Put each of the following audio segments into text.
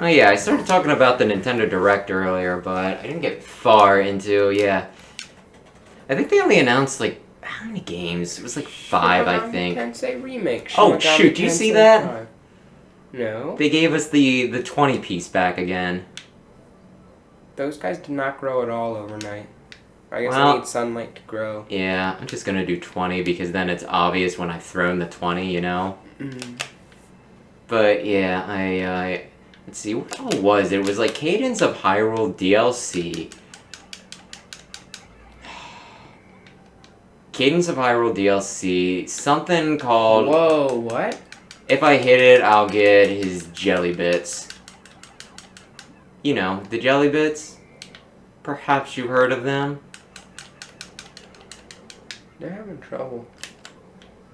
Oh yeah, I started talking about the Nintendo Direct earlier, but I didn't get far into, yeah. I think they only announced, like, how many games? It was like 5, I think. Tensei Remakes. Oh, shoot, do you see that? 5. No. They gave us the 20-piece back again. Those guys did not grow at all overnight. I guess Well, they need sunlight to grow. Yeah, I'm just gonna do 20 because then it's obvious when I've thrown the 20, you know? But yeah, I let's see, what all was it? It was like Cadence of Hyrule DLC. Cadence of Hyrule DLC, something called... Whoa, what? If I hit it, I'll get his jelly bits. You know, the jelly bits? Perhaps you've heard of them? They're having trouble.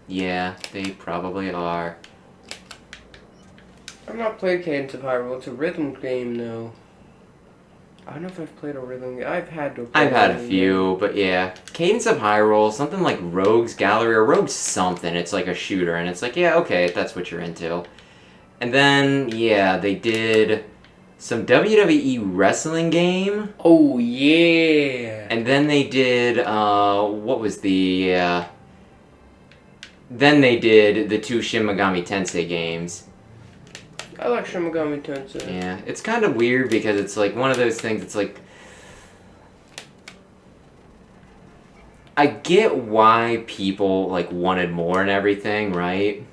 Yeah, they probably are. I've not played Cadence of Hyrule. It's a rhythm game, though. I don't know if I've played a rhythm game. I've had a few, but yeah. Cadence of Hyrule, something like Rogue's Gallery, or Rogue something. It's like a shooter, and it's like, yeah, okay, if that's what you're into. And then, yeah, they did some WWE wrestling game. Oh, yeah! And then they did, what was the, then they did the 2 Shin Megami Tensei games. I like Shin Megami Tensei. Yeah, it's kind of weird because it's like one of those things, it's like... I get why people, like, wanted more and everything, right?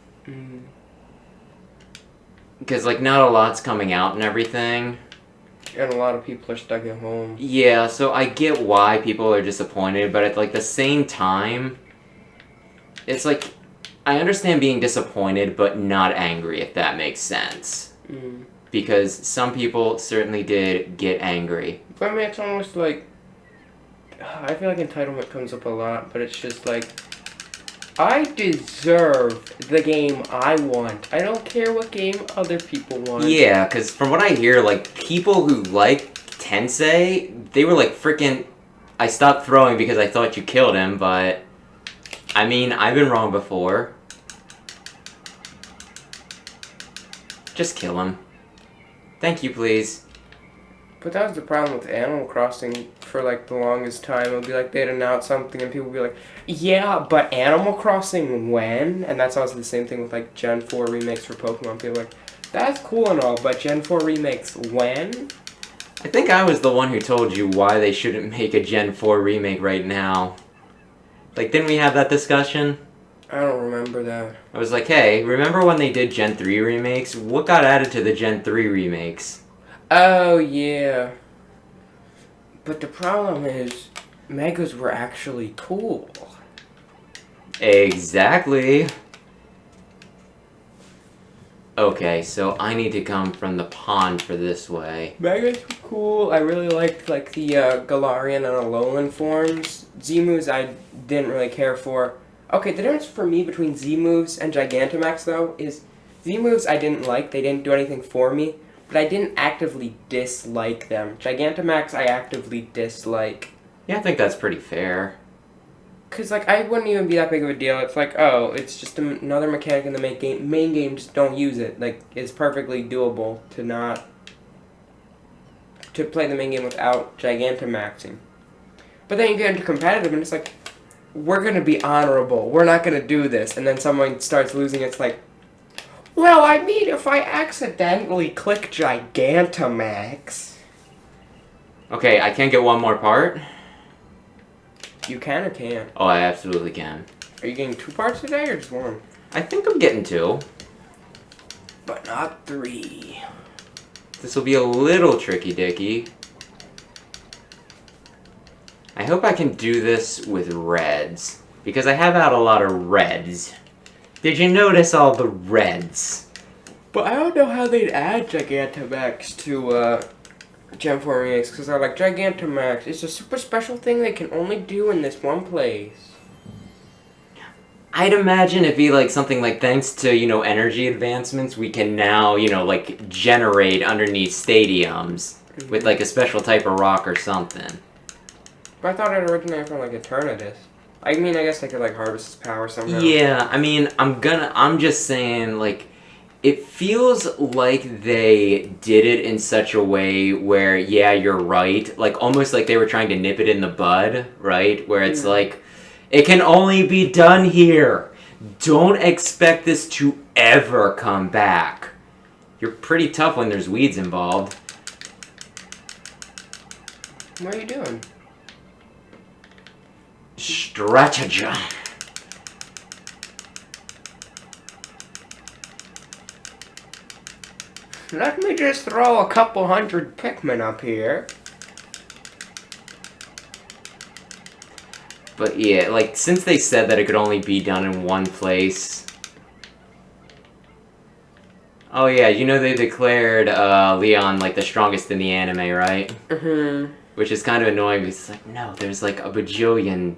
Because, like, not a lot's coming out and everything. And a lot of people are stuck at home. Yeah, so I get why people are disappointed, but at, like, the same time, it's like... I understand being disappointed, but not angry, if that makes sense. Because some people certainly did get angry. But I mean, it's almost like... I feel like entitlement comes up a lot, but it's just like... I deserve the game I want. I don't care what game other people want. Yeah, because from what I hear, like, people who like Tensei, they were like, freaking... I stopped throwing because I thought you killed him, but... I mean, I've been wrong before. Just kill him. Thank you, please. But that was the problem with Animal Crossing for, like, the longest time. It would be like they'd announce something and people would be like, yeah, but Animal Crossing when? And that's also the same thing with, like, Gen 4 remakes for Pokemon. People are like, that's cool and all, but Gen 4 remakes when? I think I was the one who told you why they shouldn't make a Gen 4 remake right now. Like, didn't we have that discussion? I don't remember that. I was like, hey, remember when they did Gen 3 remakes? What got added to the Gen 3 remakes? Oh, yeah. But the problem is, Megas were actually cool. Exactly. Okay, so I need to come from the pond for this way. Megas were cool. I really liked, like, the Galarian and Alolan forms. Z-moves I didn't really care for. Okay, the difference for me between Z-moves and Gigantamax, though, is Z-moves I didn't like. They didn't do anything for me. But I didn't actively dislike them. Gigantamax I actively dislike. Yeah, I think that's pretty fair. Because, like, I wouldn't even be that big of a deal. It's like, oh, it's just another mechanic in the main game, just don't use it. Like, it's perfectly doable to play the main game without Gigantamaxing. But then you get into competitive and it's like, we're going to be honorable. We're not going to do this. And then someone starts losing, it's like, well, I mean, if I accidentally click Gigantamax... Okay, I can't get one more part? You can or can't? Oh, I absolutely can. Are you getting 2 parts today or just 1? I think I'm getting 2. But not 3. This will be a little tricky-dicky. I hope I can do this with reds, because I have had a lot of reds. Did you notice all the reds? But I don't know how they'd add Gigantamax to Gen 4 remakes, because they're like, Gigantamax, it's a super special thing they can only do in this one place. I'd imagine it'd be like something like, thanks to, you know, energy advancements, we can now, you know, like, generate underneath stadiums with, like, a special type of rock or something. But I thought it originated from, like, Eternatus. I mean, I guess they could, like, harvest its power somehow. Yeah, I mean, I'm just saying, like, It feels like they did it in such a way where, yeah, you're right. Like, almost like they were trying to nip it in the bud, right? Where it's like, it can only be done here. Don't expect this to ever come back. You're pretty tough when there's weeds involved. What are you doing? Stratagem. Let me just throw a couple hundred Pikmin up here. But yeah, like, since they said that it could only be done in one place... Oh yeah, you know they declared Leon, like, the strongest in the anime, right? Mm-hmm. Which is kind of annoying because it's like, no, there's like a bajillion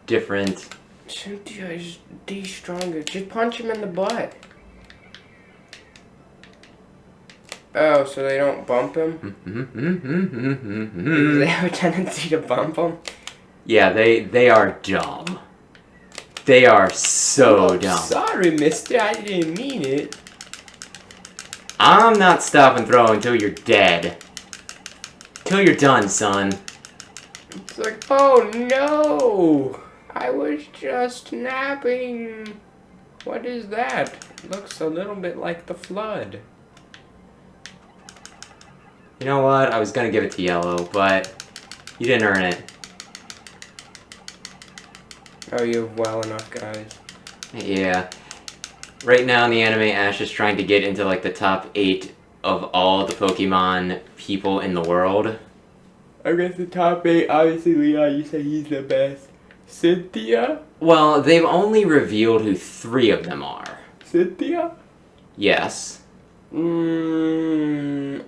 different... Cynthia is the strongest. Just punch him in the butt. Oh, so they don't bump him? Do they have a tendency to bump him? Yeah, they are dumb. They are so dumb. Sorry, mister, I didn't mean it. I'm not stopping throwing until you're dead. Till you're done, son. It's like, oh no! I was just napping. What is that? Looks a little bit like the flood. You know what? I was gonna give it to Yellow, but you didn't earn it. Oh, you have well enough, guys. Yeah. Right now in the anime, Ash is trying to get into like the top 8 of all the Pokemon people in the world. I guess the top 8, obviously Leon, you say he's the best. Cynthia? Well, they've only revealed who 3 of them are. Cynthia? Yes.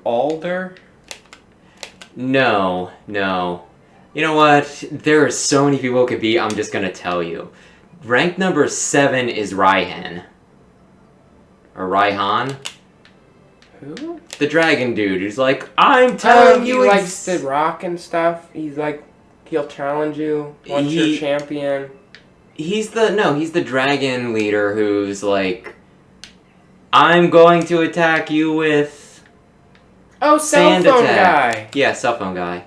Alder? No. You know what? There are so many people it could be, I'm just gonna tell you. Rank number 7 is Raihan. Or Raihan. Who? The dragon dude who's like, I'm telling you he likes to rock and stuff. He's like, he'll challenge you once you're champion. He's the dragon leader who's like, I'm going to attack you with... Oh, cell phone guy! Yeah, cell phone guy.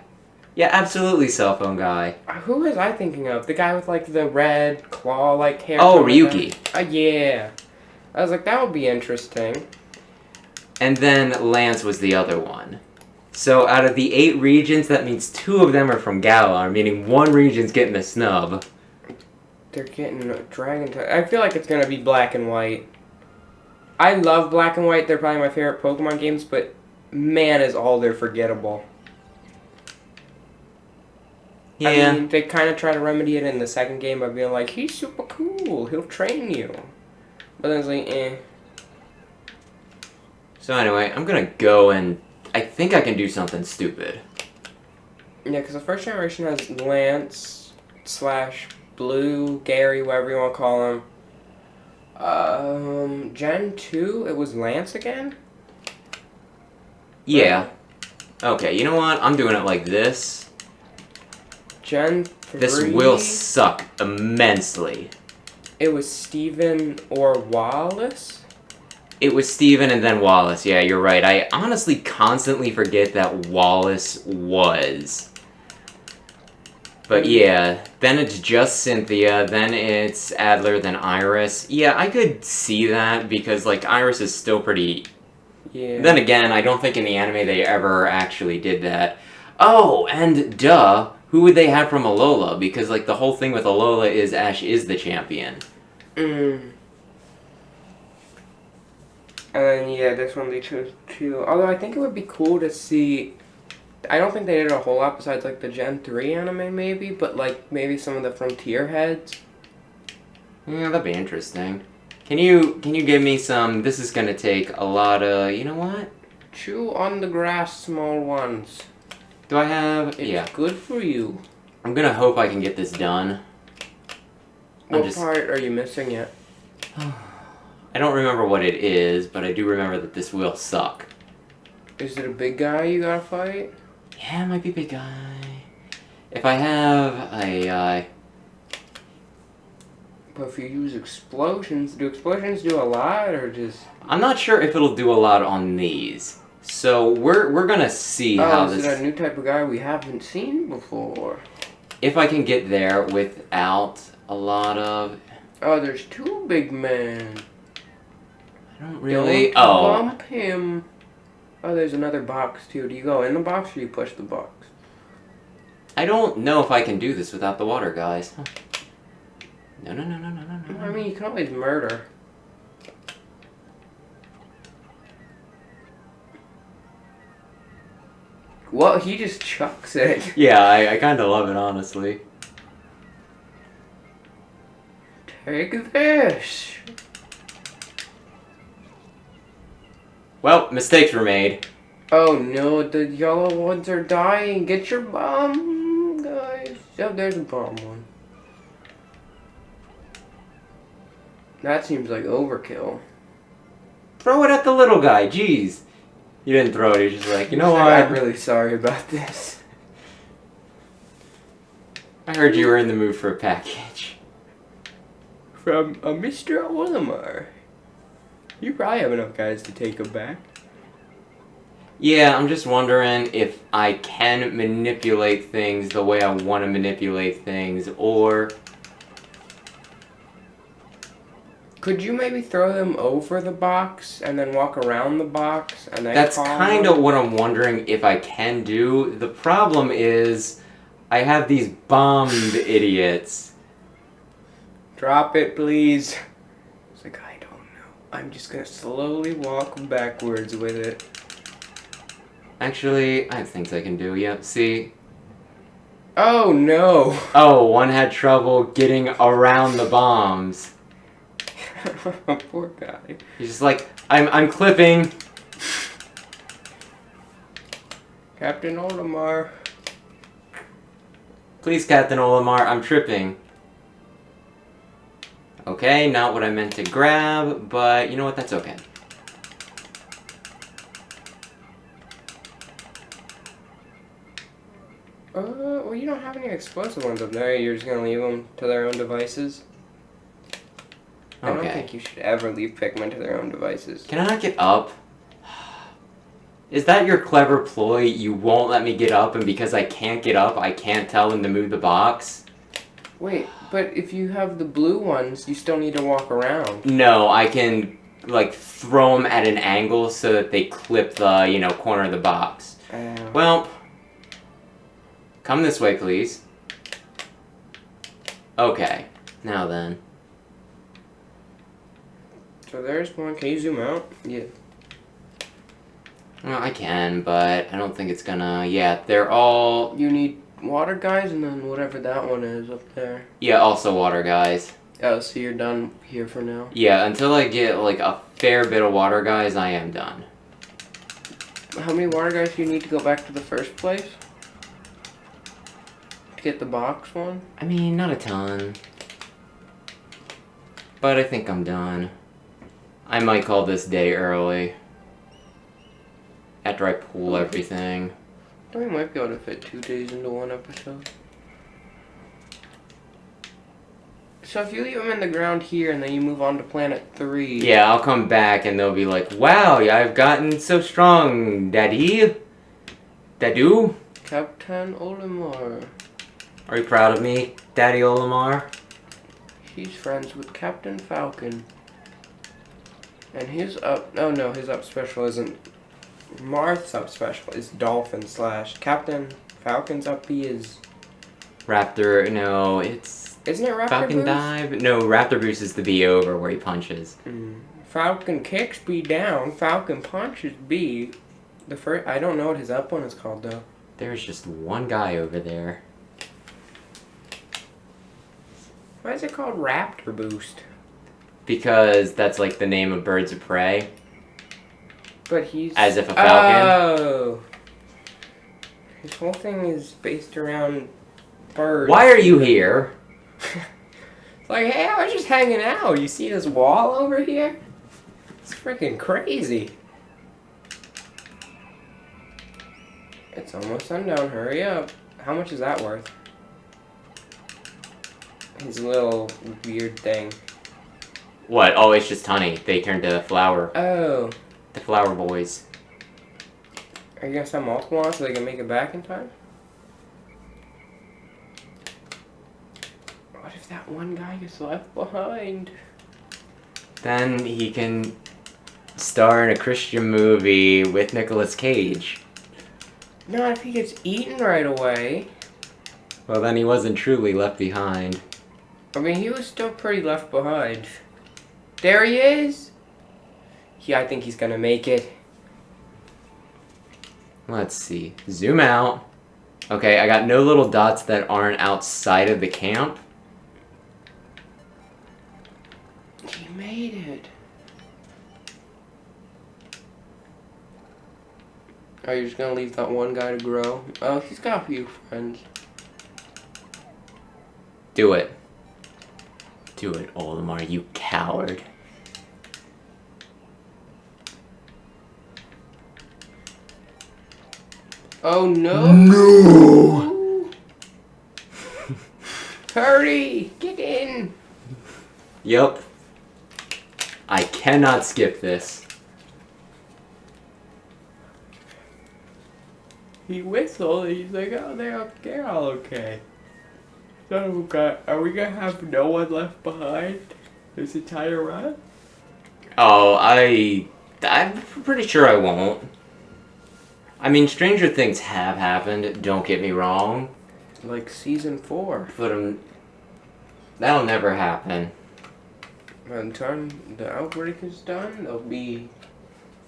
Yeah, absolutely cell phone guy. Who was I thinking of? The guy with like the red claw-like hair? Oh, Ryuki. Yeah. I was like, that would be interesting. And then Lance was the other one. So out of the 8 regions, that means 2 of them are from Galar, meaning 1 region's getting a snub. They're getting a dragon I feel like it's gonna be Black and White. I love Black and White. They're probably my favorite Pokemon games, but man, is Alder forgettable. Yeah. I mean, they kind of try to remedy it in the second game by being like, he's super cool, he'll train you. But then it's like, eh. So anyway, I'm gonna go and... I think I can do something stupid. Yeah, because the first generation has Lance / Blue, Gary, whatever you want to call him. Gen 2, it was Lance again? Yeah. Okay, you know what? I'm doing it like this. Gen 3... This will suck immensely. It was Steven or Wallace? It was Steven and then Wallace. Yeah, you're right. I honestly constantly forget that Wallace was. But yeah, then it's just Cynthia, then it's Adler, then Iris. Yeah, I could see that because, like, Iris is still pretty... Yeah. Then again, I don't think in the anime they ever actually did that. Oh, and duh, who would they have from Alola? Because, like, the whole thing with Alola is Ash is the champion. And then, yeah, this one they chose 2. Although I think it would be cool to see... I don't think they did a whole lot besides, like, the Gen 3 anime, maybe. But, like, maybe some of the Frontier heads. Yeah, that'd be interesting. Can you give me some... This is gonna take a lot of... You know what? Chew on the grass, small ones. Do I have... It's good for you. I'm gonna hope I can get this done. What part are you missing yet? I don't remember what it is, but I do remember that this will suck. Is it a big guy you gotta fight? Yeah, it might be a big guy. If I have a... But if you use explosions, do explosions do a lot or just... I'm not sure if it'll do a lot on these. So we're gonna see how this this... is a new type of guy we haven't seen before. If I can get there without a lot of... Oh, there's two big men. I don't really... Don't bump him. Oh, there's another box too. Do you go in the box or do you push the box? I don't know if I can do this without the water, guys. Huh. No. I mean, you can always murder. Well, he just chucks it. Yeah, I kind of love it, honestly. Take this. Well, mistakes were made. Oh no, the yellow ones are dying. Get your bomb, guys. Oh, there's a bomb one. That seems like overkill. Throw it at the little guy, jeez. You didn't throw it, you're just like, you know what? I'm really sorry about this. I heard you were in the mood for a package. From a Mr. Olimar. You probably have enough guys to take him back. Yeah, I'm just wondering if I can manipulate things the way I want to manipulate things, or... Could you maybe throw them over the box and then walk around the box and then That's kind of what I'm wondering if I can do. The problem is I have these bombed idiots. Drop it, please. It's like, I don't know. I'm just gonna slowly walk backwards with it. Actually, I have things I can do. Yep, see? Oh no! Oh, one had trouble getting around the bombs. Poor guy. He's just like, I'm clipping. Captain Olimar. Please, Captain Olimar, I'm tripping. Okay, not what I meant to grab, but you know what, that's okay. Well, you don't have any explosive ones up there. You're just gonna leave them to their own devices? I don't think you should ever leave Pikmin to their own devices. Can I not get up? Is that your clever ploy? You won't let me get up, and because I can't get up, I can't tell them to move the box? Wait, but if you have the blue ones, you still need to walk around. No, I can, like, throw them at an angle so that they clip the, you know, corner of the box. Well, come this way, please. Okay, now then. So there's one. Can you zoom out? Yeah. Well, I can, but I don't think it's gonna... Yeah, they're all... You need water guys and then whatever that one is up there. Yeah, also water guys. Oh, so you're done here for now? Yeah, until I get, like, a fair bit of water guys, I am done. How many water guys do you need to go back to the first place? To get the box one? I mean, not a ton. But I think I'm done. I might call this day early. After I pull everything. I think we might be able to fit 2 days into one episode. So if you leave them in the ground here and then you move on to planet 3... Yeah, I'll come back and they'll be like, wow, I've gotten so strong, Daddy. Dadu? Captain Olimar. Are you proud of me, Daddy Olimar? He's friends with Captain Falcon. And his up... Oh no, his up special isn't... Marth's up special is Dolphin / Captain Falcon's up B is... Raptor, no, it's... Isn't it Raptor Falcon Boost? Dive? No, Raptor Boost is the B over where he punches. Falcon kicks B down, Falcon punches B. The first... I don't know what his up one is called though. There's just one guy over there. Why is it called Raptor Boost? Because that's like the name of Birds of Prey. But he's... As if a falcon. Oh! His whole thing is based around birds. Why are you here? It's like, hey, I was just hanging out. You see this wall over here? It's freaking crazy. It's almost sundown. Hurry up. How much is that worth? his little weird thing. What? Oh, it's just honey. They turned to flower. Oh. The flower boys. Are you gonna sell multiple on so they can make it back in time? What if that one guy gets left behind? Then he can star in a Christian movie with Nicolas Cage. Not if he gets eaten right away. Well, then he wasn't truly left behind. I mean, he was still pretty left behind. There he is! Yeah, I think he's gonna make it. Let's see. Zoom out. Okay, I got no little dots that aren't outside of the camp. He made it. Are you just gonna leave that one guy to grow? Oh, he's got a few friends. Do it. Do it, Olimar, you coward. Oh no! No! Hurry! Get in! Yup. I cannot skip this. He whistled and he's like, oh, they're all okay. So, are we gonna have no one left behind this entire run? Oh, I'm pretty sure I won't. I mean, stranger things have happened, don't get me wrong. Like season 4. But that'll never happen. By the time the outbreak is done, they'll be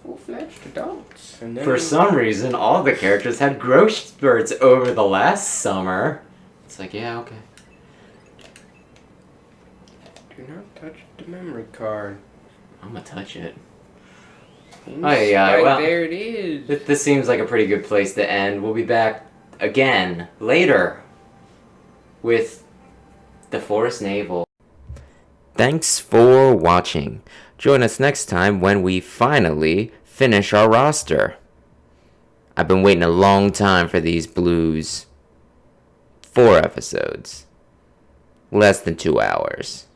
full-fledged adults. And then For some reason, all the characters had growth spurts over the last summer. It's like, yeah, okay. Do not touch the memory card. I'm gonna touch it. Oh yeah, well, there it is. This seems like a pretty good place to end. We'll be back again later with the Forest Naval. Thanks for watching. Join us next time when we finally finish our roster. I've been waiting a long time for these blues. 4 episodes. Less than 2 hours.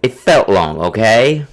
It felt long, okay?